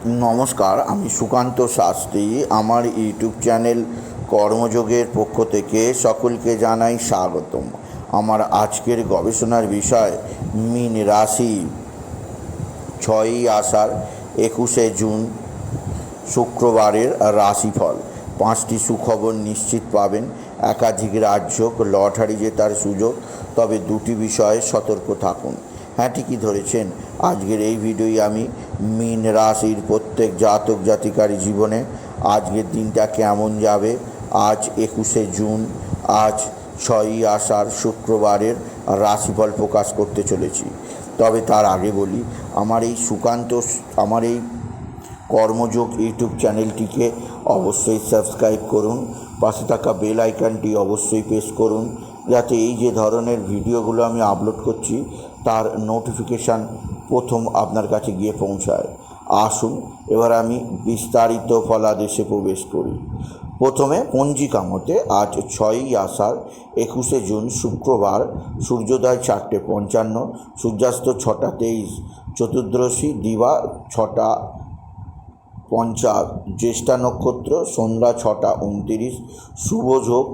নমস্কার, আমি সুকান্ত শাস্ত্রী। আমার ইউটিউব চ্যানেল কর্মযোগের পক্ষ থেকে সকলকে জানাই স্বাগতম। আমার আজকের গবেষণার বিষয় মীন রাশি। 6ই আষাঢ় 21শে জুন শুক্রবারের রাশিফল। 5টি সুখবর নিশ্চিত পাবেন। একাধিক রাজ্য লটারি জেতার সুযোগ, তবে 2টি বিষয়ে সতর্ক থাকুন। হ্যাঁ, ঠিকই ধরেছেন। আজকের এই ভিডিওয় আমি মীন রাশির প্রত্যেক জাতক জাতিকার জীবনে আজকের দিনটা কেমন যাবে, আজ 21শে জুন, আজ 6ই আষাঢ় শুক্রবারের রাশিফল প্রকাশ করতে চলেছি। তবে তার আগে বলি, আমার এই কর্মযোগ ইউটিউব চ্যানেলটিকে অবশ্যই সাবস্ক্রাইব করুন। পাশে থাকা বেল আইকনটি অবশ্যই প্রেস করুন, যাতে এই যে ধরনের ভিডিওগুলো আমি আপলোড করছি তার নোটিফিকেশান প্রথম আপনার কাছে গিয়ে পৌঁছায়। আসুন এবার আমি বিস্তারিত ফলাদেশে প্রবেশ করি। প্রথমে পঞ্জিকা মতে আজ 6ই আষাঢ় 21শে জুন শুক্রবার, সূর্যোদয় 4:55, সূর্যাস্ত 6:23, চতুর্দশী দিবা 6:50, জ্যেষ্ঠা নক্ষত্র সন্ধ্যা 6:29, শুভযোগ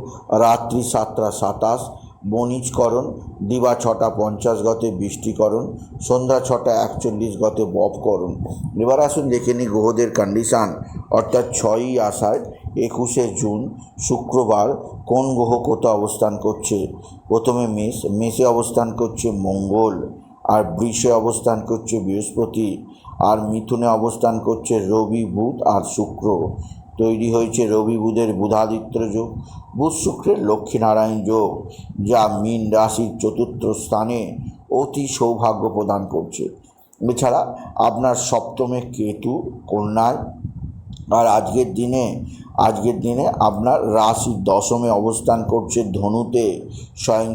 রাত্রি 7:27, বণিজকরণ দিবা 6:50 গতে বৃষ্টিকরণ, সন্ধ্যা 6:41 গতে বপকরণ। এবার আসুন দেখে নিই গ্রহদের কন্ডিশান, অর্থাৎ 6ই আষাঢ় 21শে জুন শুক্রবার কোন গ্রহ কোথাও অবস্থান করছে। প্রথমে মেষে অবস্থান করছে মঙ্গল, আর বৃষে অবস্থান করছে বৃহস্পতি, আর মিথুনে অবস্থান করছে রবি, বুধ আর শুক্র। তৈরি হয়েছে রবি বুধের বুধাদিত্য যোগ, বুধ শুক্রের লক্ষ্মীনারায়ণ যোগ, যা মীন রাশির চতুর্থ স্থানে অতি সৌভাগ্য প্রদান করছে। এছাড়া আপনার সপ্তমে কেতু কন্যায়, আর আজকের দিনে আপনার রাশির দশমে অবস্থান করছে ধনুতে স্বয়ং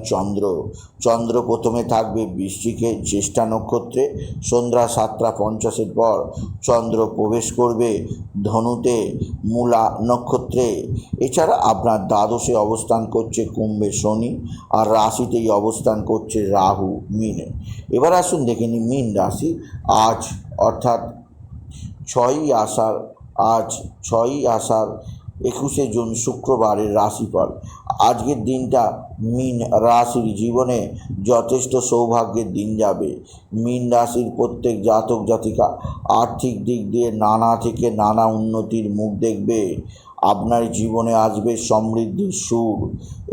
চন্দ্র প্রথমে থাকবে বৃশ্চিকে জ্যেষ্ঠা নক্ষত্রে, সন্ধ্যা 7:50 পর চন্দ্র প্রবেশ করবে ধনুতে মূলা নক্ষত্রে। এছাড়া আপনার দ্বাদশে অবস্থান করছে কুম্ভে শনি, আর রাশিতেই অবস্থান করছে রাহু মীনে। এবার আসুন দেখে নিই মীন রাশি আজ, অর্থাৎ 6ই আষাঢ় 21শে জুন শুক্রবারের রাশিফল। আজকের দিনটা মীন রাশির জীবনে যথেষ্ট সৌভাগ্যের দিন যাবে। মীন রাশির প্রত্যেক জাতক জাতিকা আর্থিক দিক দিয়ে নানা উন্নতির মুখ দেখবে। আপনার জীবনে আসবে সমৃদ্ধির সুর।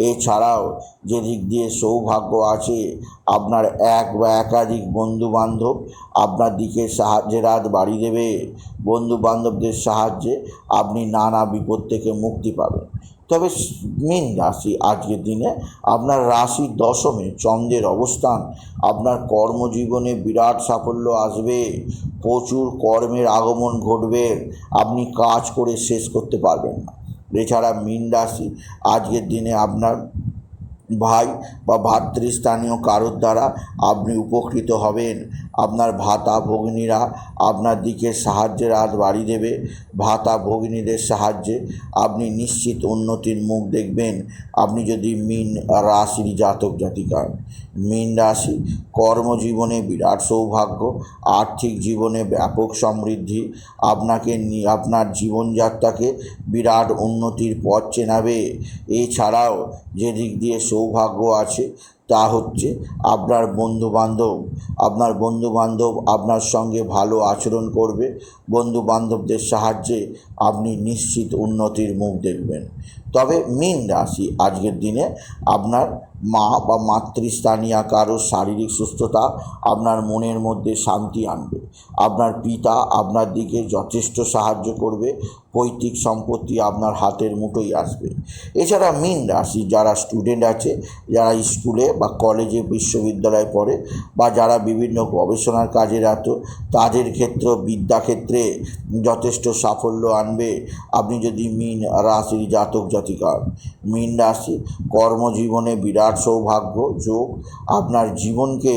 এছাড়াও যে দিক দিয়ে সৌভাগ্য আছে, আপনার এক বা একাধিক বন্ধুবান্ধব আপনার দিকে সাহায্যের হাত বাড়িয়ে দেবে। বন্ধুবান্ধবদের সাহায্যে আপনি নানা বিপদ থেকে মুক্তি পাবেন। তবে মীন রাশি আজকের দিনে আপনার রাশির দশমে চন্দ্রের অবস্থান আপনার কর্মজীবনে বিরাট সাফল্য আসবে। প্রচুর কর্মের আগমন ঘটবে, আপনি কাজ করে শেষ করতে পারবেন না। এছাড়া মীন রাশি আজকের দিনে আপনার ভাই বা ভাতৃস্থানীয় কারোর দ্বারা আপনি উপকৃত হবেন। আপনার ভাতা ভগিনীরা আপনার দিকে সাহায্যের হাত বাড়িয়ে দেবে। ভাতা ভগিনীদের সাহায্যে আপনি নিশ্চিত উন্নতির মুখ দেখবেন, আপনি যদি মীন রাশির জাতক জাতিকা। মীন রাশি কর্মজীবনে বিরাট সৌভাগ্য, আর্থিক জীবনে ব্যাপক সমৃদ্ধি আপনার জীবনযাত্রাকে বিরাট উন্নতির পথ চেনাবে। এছাড়াও যে দিক দিয়ে সৌভাগ্য আছে তা হচ্ছে আপনার বন্ধুবান্ধব আপনার সঙ্গে ভালো আচরণ করবে। বন্ধুবান্ধবদের সাহায্যে আপনি নিশ্চিত উন্নতির মুখ দেখবেন। তবে মীন রাশি আজকের দিনে আপনার মা বা মাতৃস্থানীয় কারো শারীরিক সুস্থতা আপনার মনের মধ্যে শান্তি আনবে। আপনার পিতা আপনার দিকে যথেষ্ট সাহায্য করবে। পৈতৃক সম্পত্তি আপনার হাতের মুঠোয় আসবে। এছাড়া মীন রাশি যারা স্টুডেন্ট আছে, যারা স্কুলে বা কলেজে বিশ্ববিদ্যালয়ে পড়ে, বা যারা বিভিন্ন গবেষণার কাজে রত, তাদের বিদ্যাক্ষেত্রে যথেষ্ট সাফল্য আনবে আপনি যদি মীন রাশির জাতক জাতিকা। মীন রাশি কর্মজীবনে বিরাট সৌভাগ্য যোগ আপনার জীবনকে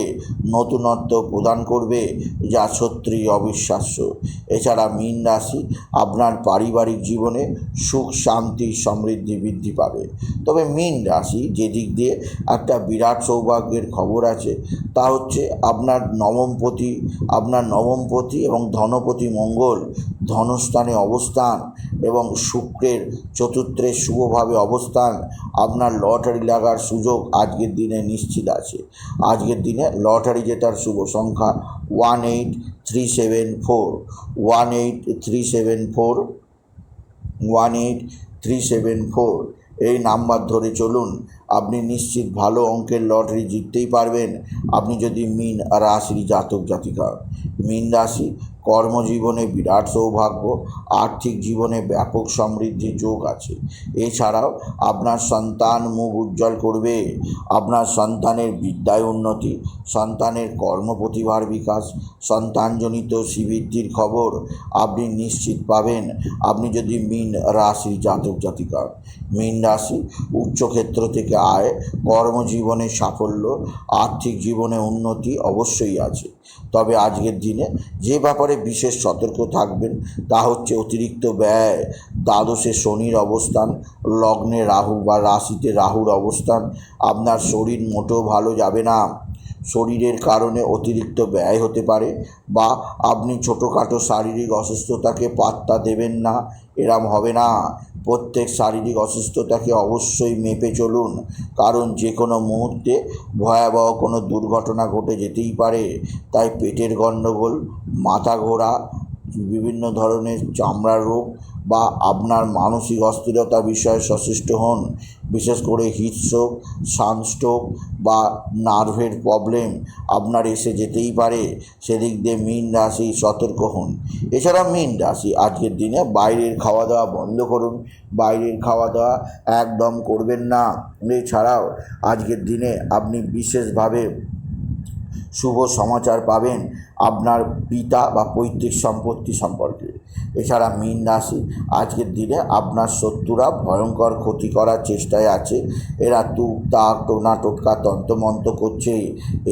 নতুনত্ব প্রদান করবে, যা সত্যিই অবিশ্বাস্য। এছাড়া মীন রাশি আপনার পারিবারিক জীবনে সুখ শান্তি সমৃদ্ধি বৃদ্ধি পাবে। তবে মীন রাশি যে দিক দিয়ে একটা বিরাট বিরাট সৌভাগ্যের খবর আছে, তা হচ্ছে আপনার নবমপতি এবং ধনপতি মঙ্গল ধনস্থানে অবস্থান এবং শুক্রের চতুর্থের শুভভাবে অবস্থান আপনার লটারি লাগার সুযোগ আজকের দিনে নিশ্চিত আছে। আজকের দিনে লটারি জেতার শুভ সংখ্যা 18374 18374 18374 এই নাম্বার ধরে চলুন, আপনি নিশ্চিত ভালো অঙ্কের লটারি জিততেই পারবেন আপনি যদি মীন রাশির জাতক জাতিকা। মীন রাশি কর্মজীবনে বিরাট সৌভাগ্য, আর্থিক জীবনে ব্যাপক সমৃদ্ধির যোগ আছে। এছাড়াও আপনার সন্তান মুখ উজ্জ্বল করবে, আপনার সন্তানের বিদ্যায় উন্নতি, সন্তানের কর্মপ্রতিভার বিকাশ, সন্তানজনিত শ্রীবৃদ্ধির খবর আপনি নিশ্চিত পাবেন আপনি যদি মীন রাশির জাতক জাতিকা। মীন রাশি উচ্চক্ষেত্র থেকে আয়, কর্মজীবনে সাফল্য, আর্থিক জীবনে উন্নতি অবশ্যই আছে। তবে আজকের দিনে যে ব্যাপারে বিশেষ সতর্ক থাকবেন তা হচ্ছে অতিরিক্ত ব্যয়, দ্বাদশে শনির অবস্থান, লগ্নে রাহু বা রাশিতে রাহুর অবস্থান, আপনার শরীর মোটেও ভালো যাবে না। শরীরের কারণে অতিরিক্ত ব্যয় হতে পারে বা আপনি ছোটোখাটো শারীরিক অসুস্থতাকে পাত্তা দেবেন না, এরম হবে না। প্রত্যেক শারীরিক অসুস্থতাকে অবশ্যই মেপে চলুন, কারণ যে কোনো মুহূর্তে ভয়াবহ কোনো দুর্ঘটনা ঘটে যেতেই পারে। তাই পেটের গণ্ডগোল, মাথা ঘোরা, বিভিন্ন ধরনের চামড়ার রোগ বা আপনার মানসিক অস্থিরতা বিষয়ে সচেষ্ট হন। বিশেষ করে হিটস্ট্রোক, সানস্ট্রোক বা নার্ভের প্রবলেম আপনার এসে যেতেই পারে, সেদিক দিয়ে মীন রাশি সতর্ক হন। এছাড়া মীন রাশি আজকের দিনে বাইরের খাওয়া দাওয়া বন্ধ করুন, বাইরের খাওয়া দাওয়া একদম করবেন না। এছাড়াও আজকের দিনে আপনি বিশেষভাবে শুভ সমাচার পাবেন আপনার পিতা বা পৈতৃক সম্পত্তি সম্পর্কে। এছাড়া মীন রাশি আজকের দিনে আপনার শত্রুরা ভয়ঙ্কর ক্ষতি করার চেষ্টায় আছে। এরা তুক তাক টোনা টোটকা তন্ত্রমন্ত্র করছে,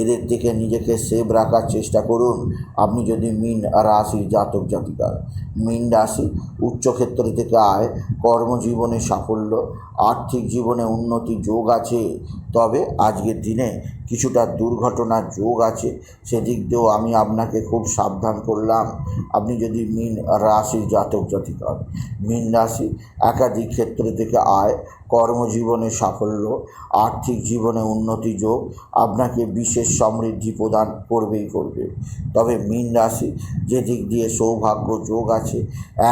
এদের থেকে নিজেকে সেভ রাখার চেষ্টা করুন আপনি যদি মীন রাশির জাতক জাতিকা। মীন রাশি উচ্চক্ষেত্র থেকে আয়, কর্মজীবনে সাফল্য, আর্থিক জীবনে উন্নতি যোগ আছে। তবে আজকের দিনে কিছুটা দুর্ঘটনার যোগ আছে, সেদিক দিয়েও আমি আপনাকে খুব সাবধান করলাম আপনি যদি মীন রাশির জাতক জাতিকা। মীন রাশি একাধিক ক্ষেত্র থেকে আয়, কর্মজীবনে সাফল্য, আর্থিক জীবনে উন্নতি যোগ আপনাকে বিশেষ সমৃদ্ধি প্রদান করবেই করবে। তবে মীন রাশি যে দিক দিয়ে সৌভাগ্য যোগ আছে,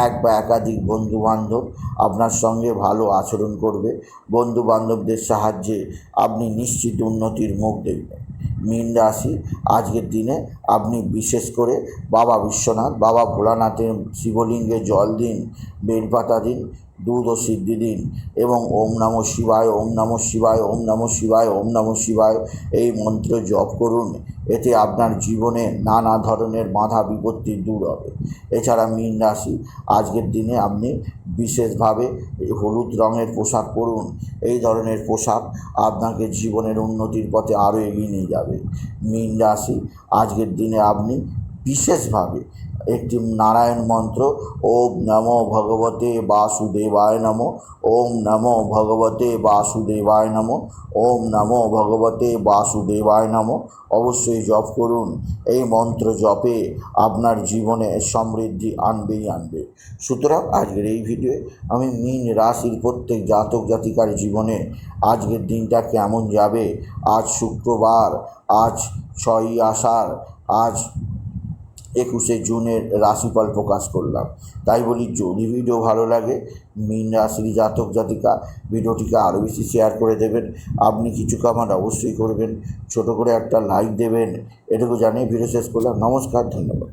এক বা একাধিক বন্ধুবান্ধব আপনার সঙ্গে ভালো আচরণ করবে, বন্ধুবান্ধবদের সাহায্যে আপনি নিশ্চিত উন্নতির মুখ দেখবেন। মীন রাশি আজকের দিনে আপনি বিশেষ করে বাবা বিশ্বনাথ, বাবা ভোলানাথের শিবলিঙ্গে জল দিন, বেলপাতা দিন, দুধ ও সিদ্ধি দিন এবং ওম নমঃ শিবায়, ওম নমঃ শিবায়, ওম নমঃ শিবায়, ওম নমঃ শিবায় এই মন্ত্র জপ করুন। এতে আপনার জীবনে নানা ধরনের বাধা বিপত্তি দূর হবে। এছাড়া মীন রাশি আজকের দিনে আপনি বিশেষভাবে হলুদ রঙের পোশাক পরুন। এই ধরনের পোশাক আপনাকে জীবনের উন্নতির পথে আরও এগিয়ে নিয়ে যাবে। মীন রাশি আজকের দিনে আপনি বিশেষভাবে একটি নারায়ণ মন্ত্র, ওম নমো ভগবতে বাসুদেবায় নমঃ, ওম নমো ভগবতে বাসুদেবায় নমঃ, ওম নমো ভগবতে বাসুদেবায় নমঃ অবশ্যই জপ করুন। এই মন্ত্র জপে আপনার জীবনে সমৃদ্ধি আনবেই আনবে। সুতরাং আজকের এই ভিডিওয়ে আমি মীন রাশির প্রত্যেক জাতক জাতিকার জীবনে আজকের দিনটা কেমন যাবে, আজ শুক্রবার, আজ 6ই আষাঢ়, আজ 21শে জুনের রাশিফল প্রকাশ করলাম। তাই বলি যদি ভিডিও ভালো লাগে মীন রাশির জাতক জাতিকা ভিডিওটিকে আরও বেশি শেয়ার করে দেবেন। আপনি কিছু কমেন্ট অবশ্যই করবেন, ছোট করে একটা লাইক দেবেন। এটুকু জানিয়ে ভিডিও শেষ করলাম। নমস্কার, ধন্যবাদ।